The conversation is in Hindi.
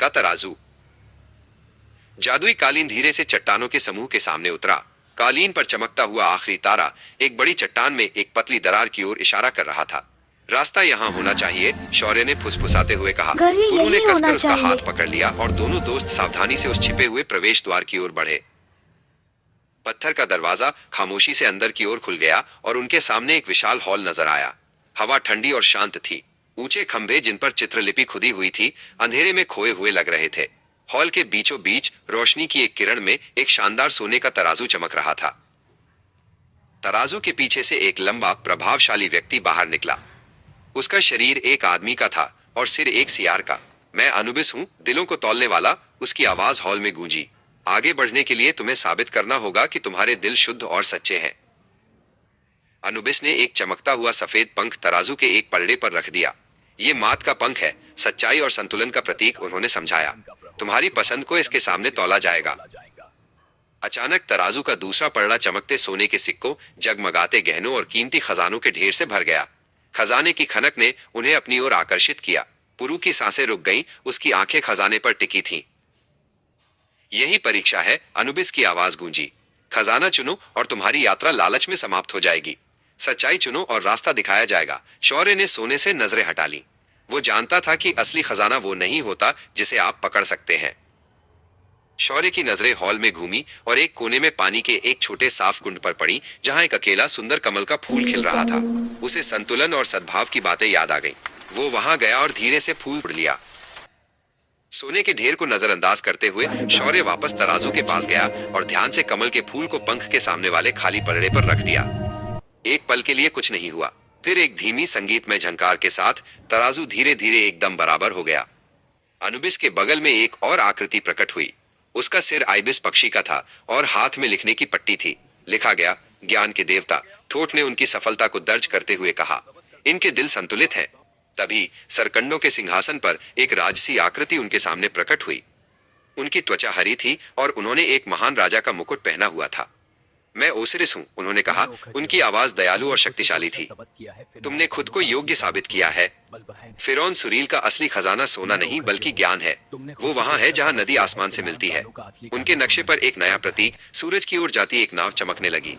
का तराजू। जादुई कालीन धीरे से चट्टानों के समूह के सामने उतरा। कालीन पर चमकता हुआ आखिरी तारा एक बड़ी चट्टान में एक पतली दरार की ओर इशारा कर रहा था। रास्ता यहाँ होना चाहिए, शौर्य ने फुसफुसाते हुए कहा। पुरु ने कसकर उसका हाथ पकड़ लिया और दोनों दोस्त सावधानी से उस छिपे हुए प्रवेश द्वार की ओर बढ़े। पत्थर का दरवाजा खामोशी से अंदर की ओर खुल गया और उनके सामने एक विशाल हॉल नजर आया। हवा ठंडी और शांत थी। ऊंचे खंभे जिन पर चित्रलिपि खुदी हुई थी अंधेरे में खोए हुए लग रहे थे। हॉल के बीचों बीच रोशनी की एक किरण में एक शानदार सोने का तराजू चमक रहा था। तराजू के पीछे से एक लंबा प्रभावशाली व्यक्ति बाहर निकला। उसका शरीर एक आदमी का था और सिर एक सियार का। मैं अनुबिस हूं, दिलों को तौलने वाला, उसकी आवाज हॉल में गूंजी। आगे बढ़ने के लिए तुम्हें साबित करना होगा कि तुम्हारे दिल शुद्ध और सच्चे हैं। अनुबिस ने एक चमकता हुआ सफेद पंख तराजू के एक पलड़े पर रख दिया। ये मात का पंख है, सच्चाई और संतुलन का प्रतीक, उन्होंने समझाया। तुम्हारी पसंद को इसके सामने तौला जाएगा। अचानक तराजू का दूसरा पलड़ा चमकते सोने के सिक्कों, जगमगाते गहनों और कीमती खजानों के ढेर से भर गया। खजाने की खनक ने उन्हें अपनी ओर आकर्षित किया। पुरु की सांसें रुक गईं, उसकी आंखें खजाने पर टिकी थीं। यही परीक्षा है, अनुबिस की आवाज गूंजी। खजाना चुनो और तुम्हारी यात्रा लालच में समाप्त हो जाएगी। सच्चाई चुनो और रास्ता दिखाया जाएगा। शौर्य ने सोने से नजरें हटा ली। वो जानता था कि असली खजाना वो नहीं होता जिसे आप पकड़ सकते हैं। शौर्य की नजरें हॉल में घूमी और एक कोने में पानी के एक छोटे साफ कुंड पर पड़ी जहां एक अकेला सुंदर कमल का फूल खिल रहा था। उसे संतुलन और सद्भाव की बातें याद आ गईं। वो वहां गया और धीरे से फूल तोड़ लिया। सोने के ढेर को नजरअंदाज करते हुए शौर्य वापस तराजू के पास गया और ध्यान से कमल के फूल को पंख के सामने वाले खाली पलड़े पर रख दिया। एक पल के लिए कुछ नहीं हुआ। फिर एक धीमी संगीतमय झंकार के साथ तराजू धीरे धीरे एकदम बराबर हो गया। अनुबिस के बगल में एक और आकृति प्रकट हुई। उसका सिर आइबिस पक्षी का था और हाथ में लिखने की पट्टी थी। लिखा गया, ज्ञान के देवता। ठोठ ने उनकी सफलता को दर्ज करते हुए कहा, इनके दिल संतुलित हैं। तभी सरकंडों के सिंहासन पर एक राजसी आकृति उनके सामने प्रकट हुई। उनकी त्वचा हरी थी और उन्होंने एक महान राजा का मुकुट पहना हुआ था। मैं ओसिरिस हूं, उन्होंने कहा। उनकी आवाज दयालु और शक्तिशाली थी। तुमने खुद को योग्य साबित किया है। फिरौन सुरील का असली खजाना सोना नहीं बल्कि ज्ञान है। वो वहां है जहां नदी आसमान से मिलती है। उनके नक्शे पर एक नया प्रतीक, सूरज की ओर जाती एक नाव चमकने लगी।